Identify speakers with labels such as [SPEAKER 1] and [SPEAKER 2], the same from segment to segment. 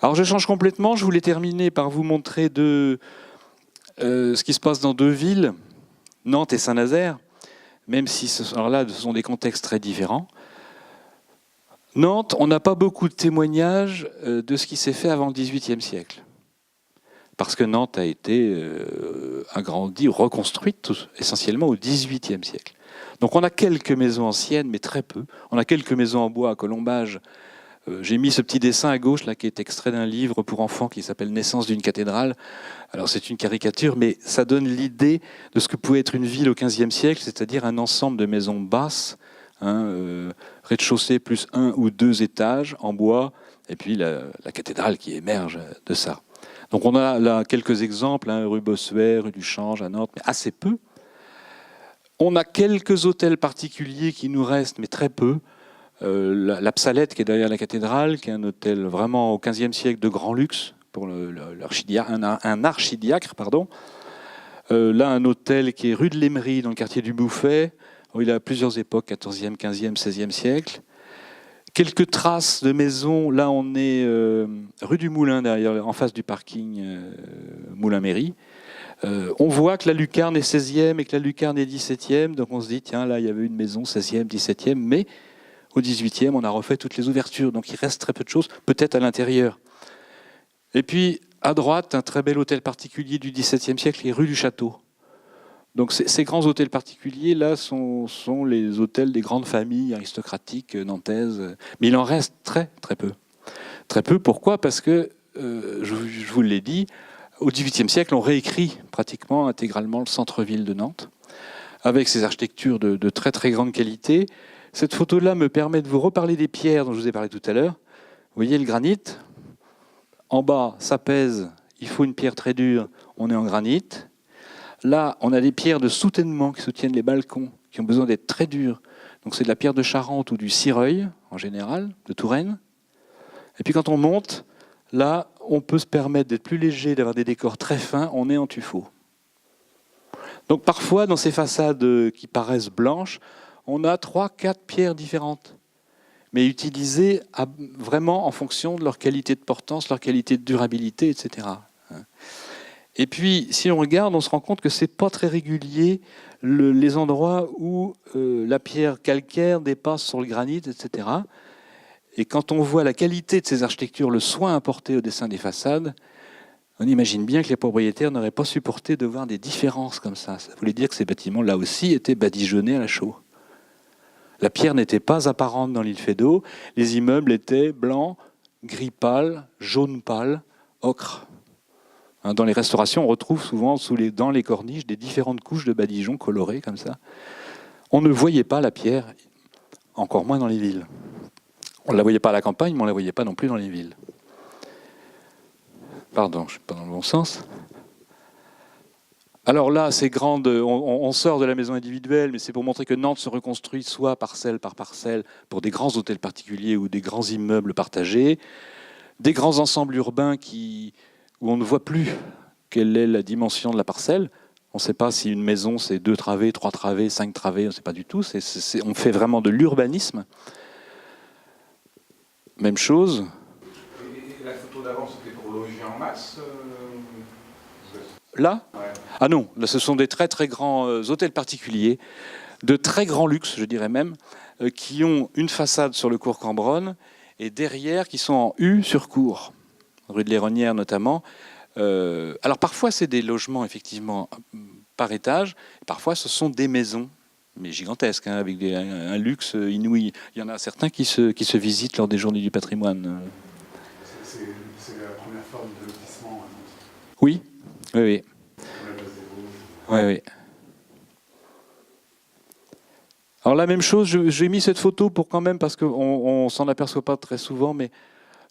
[SPEAKER 1] Alors je change complètement, je voulais terminer par vous montrer ce qui se passe dans deux villes, Nantes et Saint-Nazaire, même si ce sont des contextes très différents. Nantes, on n'a pas beaucoup de témoignages de ce qui s'est fait avant le XVIIIe siècle. Parce que Nantes a été agrandie, reconstruite essentiellement au XVIIIe siècle. Donc on a quelques maisons anciennes, mais très peu. On a quelques maisons en bois à colombage. J'ai mis ce petit dessin à gauche là, qui est extrait d'un livre pour enfants qui s'appelle Naissance d'une cathédrale. Alors c'est une caricature, mais ça donne l'idée de ce que pouvait être une ville au XVe siècle, c'est-à-dire un ensemble de maisons basses, rez-de-chaussée plus 1 ou 2 étages en bois, et puis la cathédrale qui émerge de ça. Donc on a là quelques exemples, rue Bossuet, rue du Change à Nantes, mais assez peu. On a quelques hôtels particuliers qui nous restent, mais très peu. La Psalette qui est derrière la cathédrale, qui est un hôtel vraiment au XVe siècle de grand luxe, pour un archidiacre. Là, un hôtel qui est rue de l'Emery, dans le quartier du Bouffay, où il a plusieurs époques, 14e, 15e, 16e siècle. Quelques traces de maisons, là on est rue du Moulin, derrière, en face du parking Moulin-Mairie. On voit que la lucarne est 16e et que la lucarne est 17e, donc on se dit, tiens, là il y avait une maison 16e, 17e, mais au 18e, on a refait toutes les ouvertures, donc il reste très peu de choses, peut-être à l'intérieur. Et puis, à droite, un très bel hôtel particulier du XVIIe siècle, les rues du Château. Donc ces grands hôtels particuliers, là, sont les hôtels des grandes familles aristocratiques nantaises. Mais il en reste très, très peu. Très peu, pourquoi ? Parce que, je vous l'ai dit, au XVIIIe siècle, on réécrit pratiquement intégralement le centre-ville de Nantes, avec ses architectures de très, très grande qualité. Cette photo-là me permet de vous reparler des pierres dont je vous ai parlé tout à l'heure. Vous voyez le granit ? En bas, ça pèse, il faut une pierre très dure, on est en granit. Là, on a des pierres de soutènement qui soutiennent les balcons, qui ont besoin d'être très dures. Donc c'est de la pierre de Charente ou du Cireuil, en général, de Touraine. Et puis quand on monte, là, on peut se permettre d'être plus léger, d'avoir des décors très fins, on est en tuffeau. Donc parfois, dans ces façades qui paraissent blanches, on a 3-4 pierres différentes, mais utilisées vraiment en fonction de leur qualité de portance, leur qualité de durabilité, etc. Et puis, si on regarde, on se rend compte que ce n'est pas très régulier les endroits où la pierre calcaire dépasse sur le granit, etc. Et quand on voit la qualité de ces architectures, le soin apporté au dessin des façades, on imagine bien que les propriétaires n'auraient pas supporté de voir des différences comme ça. Ça voulait dire que ces bâtiments, là aussi, étaient badigeonnés à la chaux. La pierre n'était pas apparente dans l'île Feydeau. Les immeubles étaient blancs, gris pâle, jaune pâle, ocre. Dans les restaurations, on retrouve souvent dans les corniches des différentes couches de badigeons colorés comme ça. On ne voyait pas la pierre, encore moins dans les villes. On ne la voyait pas à la campagne, mais on ne la voyait pas non plus dans les villes. Pardon, je ne suis pas dans le bon sens. Alors là, c'est grande, on sort de la maison individuelle, mais c'est pour montrer que Nantes se reconstruit soit parcelle par parcelle pour des grands hôtels particuliers ou des grands immeubles partagés, des grands ensembles urbains où on ne voit plus quelle est la dimension de la parcelle. On ne sait pas si une maison c'est 2 travées, 3 travées, 5 travées, on ne sait pas du tout. On fait vraiment de l'urbanisme. Même chose.
[SPEAKER 2] Et la photo d'avant, c'était pour loger en masse
[SPEAKER 1] Là ?
[SPEAKER 2] Ouais.
[SPEAKER 1] Ah non, là ce sont des très très grands hôtels particuliers, de très grand luxe, je dirais même, qui ont une façade sur le cours Cambronne et derrière qui sont en U sur cour, rue de l'Héronnière notamment. Alors parfois c'est des logements effectivement par étage, parfois ce sont des maisons, mais gigantesques, avec un luxe inouï. Il y en a certains qui se visitent lors des journées du patrimoine.
[SPEAKER 2] C'est la première forme de lotissement.
[SPEAKER 1] Oui, oui, oui. Oui, oui. Alors la même chose, j'ai mis cette photo pour quand même, parce qu'on ne s'en aperçoit pas très souvent, mais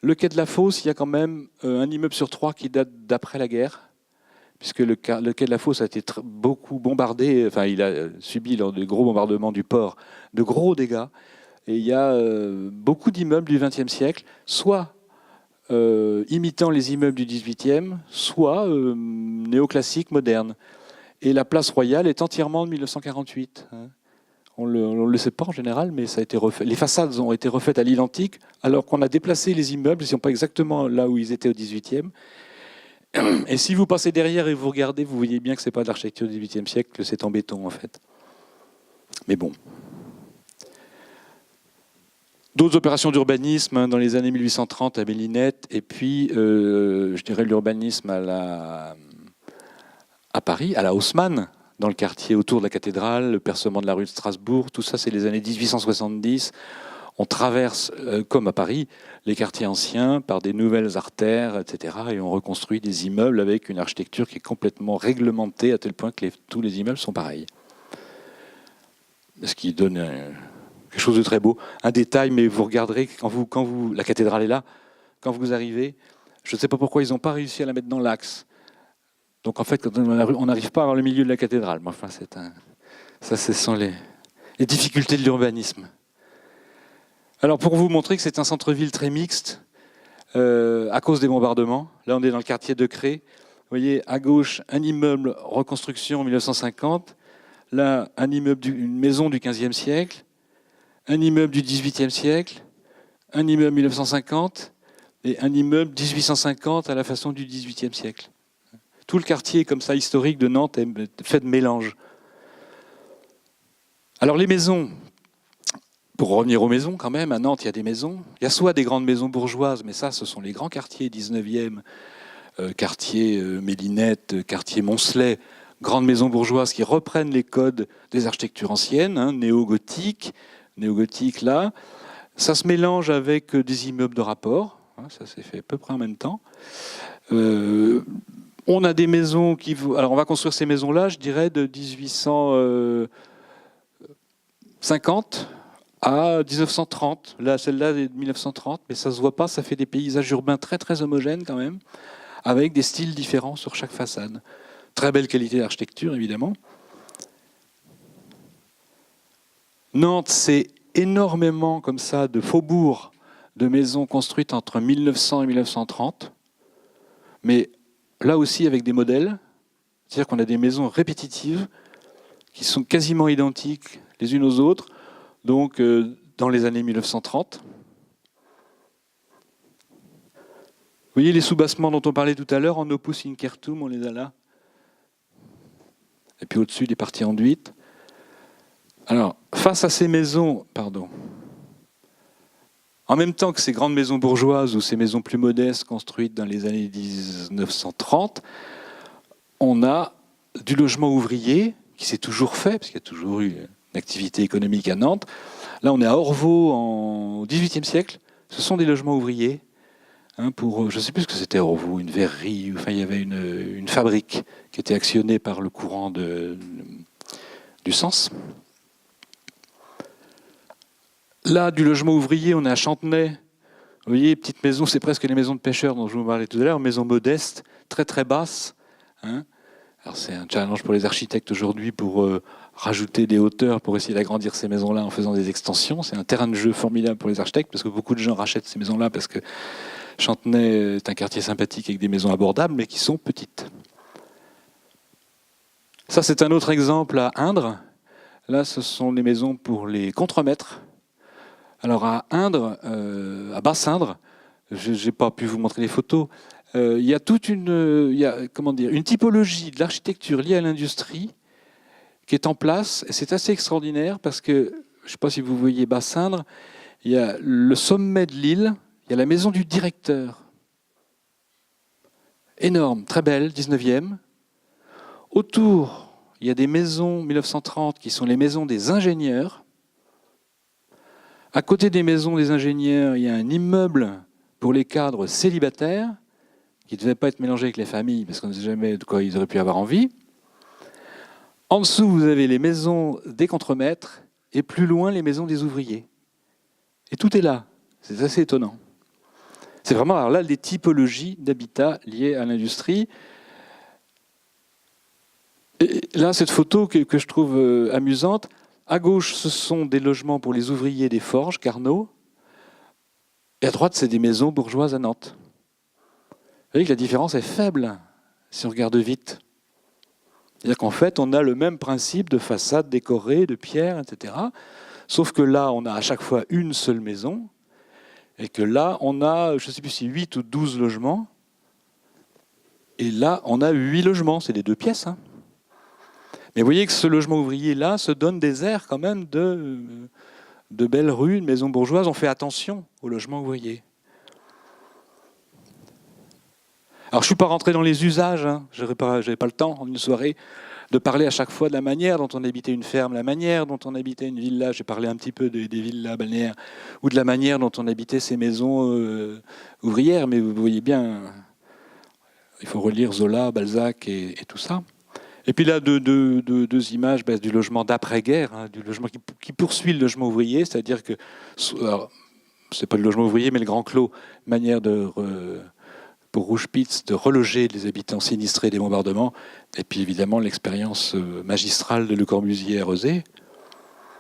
[SPEAKER 1] le quai de la Fosse, il y a quand même un immeuble sur 3 qui date d'après la guerre, puisque le quai de la Fosse a été beaucoup bombardé, enfin il a subi lors des gros bombardements du port de gros dégâts, et il y a beaucoup d'immeubles du XXe siècle, soit imitant les immeubles du XVIIIe, soit néoclassiques, modernes. Et la place Royale est entièrement de 1948. On ne le sait pas en général, mais ça a été refait. Les façades ont été refaites à l'identique, alors qu'on a déplacé les immeubles, ils ne sont pas exactement là où ils étaient au XVIIIe. Et si vous passez derrière et vous regardez, vous voyez bien que ce n'est pas de l'architecture du XVIIIe siècle, que c'est en béton en fait. Mais bon. D'autres opérations d'urbanisme dans les années 1830 à Mélinette, et puis, je dirais, l'urbanisme à Paris, à la Haussmann, dans le quartier autour de la cathédrale, le percement de la rue de Strasbourg, tout ça, c'est les années 1870. On traverse, comme à Paris, les quartiers anciens par des nouvelles artères, etc. Et on reconstruit des immeubles avec une architecture qui est complètement réglementée à tel point que tous les immeubles sont pareils. Ce qui donne quelque chose de très beau. Un détail, mais vous regarderez, la cathédrale est là, quand vous arrivez, je ne sais pas pourquoi ils n'ont pas réussi à la mettre dans l'axe. Donc en fait, quand on n'arrive pas à avoir le milieu de la cathédrale. Mais enfin, ça, ce sont les difficultés de l'urbanisme. Alors pour vous montrer que c'est un centre-ville très mixte, à cause des bombardements, là on est dans le quartier de Cré, vous voyez à gauche un immeuble reconstruction en 1950, là une maison du XVe siècle, un immeuble du XVIIIe siècle, un immeuble 1950 et un immeuble 1850 à la façon du XVIIIe siècle. Tout le quartier comme ça historique de Nantes est fait de mélange. Alors les maisons, pour revenir aux maisons quand même, à Nantes il y a des maisons. Il y a soit des grandes maisons bourgeoises, mais ça ce sont les grands quartiers 19e, quartier Mélinette, quartier Moncelet, grandes maisons bourgeoises qui reprennent les codes des architectures anciennes, néo-gothique là. Ça se mélange avec des immeubles de rapport, ça s'est fait à peu près en même temps. On a des maisons alors on va construire ces maisons-là, je dirais, de 1850 à 1930. Là, celle-là est de 1930, mais ça ne se voit pas, ça fait des paysages urbains très très homogènes quand même, avec des styles différents sur chaque façade. Très belle qualité d'architecture, évidemment. Nantes, c'est énormément comme ça de faubourgs, de maisons construites entre 1900 et 1930, mais là aussi avec des modèles, c'est-à-dire qu'on a des maisons répétitives qui sont quasiment identiques les unes aux autres, donc dans les années 1930. Vous voyez les soubassements dont on parlait tout à l'heure, en opus incertum, on les a là. Et puis au-dessus, des parties enduites. Alors, face à ces maisons, en même temps que ces grandes maisons bourgeoises ou ces maisons plus modestes construites dans les années 1930, on a du logement ouvrier qui s'est toujours fait, parce qu'il y a toujours eu une activité économique à Nantes. Là, on est à Orvaux au XVIIIe siècle. Ce sont des logements ouvriers. Pour, je ne sais plus ce que c'était Orvaux, une verrerie, enfin il y avait une fabrique qui était actionnée par le courant du Sens. Là, du logement ouvrier, on est à Chantenay. Vous voyez, petites maisons, c'est presque les maisons de pêcheurs dont je vous parlais tout à l'heure, maisons modestes, très très basses. Alors c'est un challenge pour les architectes aujourd'hui pour rajouter des hauteurs, pour essayer d'agrandir ces maisons-là en faisant des extensions. C'est un terrain de jeu formidable pour les architectes, parce que beaucoup de gens rachètent ces maisons-là parce que Chantenay est un quartier sympathique avec des maisons abordables, mais qui sont petites. Ça, c'est un autre exemple à Indre. Là, ce sont les maisons pour les contremaîtres. Alors à Indre, à Basse-Indre, je n'ai pas pu vous montrer les photos, il y a toute une typologie de l'architecture liée à l'industrie qui est en place. Et c'est assez extraordinaire parce que, je ne sais pas si vous voyez Basse-Indre, il y a le sommet de l'île, il y a la maison du directeur. Énorme, très belle, 19e. Autour, il y a des maisons 1930 qui sont les maisons des ingénieurs. À côté des maisons des ingénieurs, il y a un immeuble pour les cadres célibataires qui ne devait pas être mélangé avec les familles parce qu'on ne sait jamais de quoi ils auraient pu avoir envie. En dessous, vous avez les maisons des contremaîtres et plus loin, les maisons des ouvriers. Et tout est là. C'est assez étonnant. C'est vraiment alors là des typologies d'habitat liées à l'industrie. Et là, cette photo que je trouve amusante, à gauche, ce sont des logements pour les ouvriers des forges, Carnot. Et à droite, c'est des maisons bourgeoises à Nantes. Vous voyez que la différence est faible, si on regarde vite. C'est-à-dire qu'en fait, on a le même principe de façade décorée, de pierre, etc. Sauf que là, on a à chaque fois une seule maison, et que là, on a, je ne sais plus si 8 ou 12 logements, et là, on a 8 logements, c'est des 2 pièces. Hein. Mais vous voyez que ce logement ouvrier-là se donne des airs quand même de belles rues, de maisons bourgeoises. On fait attention au logement ouvrier. Alors, je ne suis pas rentré dans les usages, hein. Je n'avais pas le temps en une soirée de parler à chaque fois de la manière dont on habitait une ferme, la manière dont on habitait une villa. J'ai parlé un petit peu des villas balnéaires, ou de la manière dont on habitait ces maisons ouvrières, mais vous voyez bien, il faut relire Zola, Balzac et tout ça. Et puis là, deux images du logement d'après-guerre, hein, du logement qui poursuit le logement ouvrier, c'est-à-dire que, alors, c'est pas le logement ouvrier, mais le Grand Clos, manière pour Rouge-Pitz de reloger les habitants sinistrés des bombardements, et puis évidemment l'expérience magistrale de Le Corbusier à Rezé.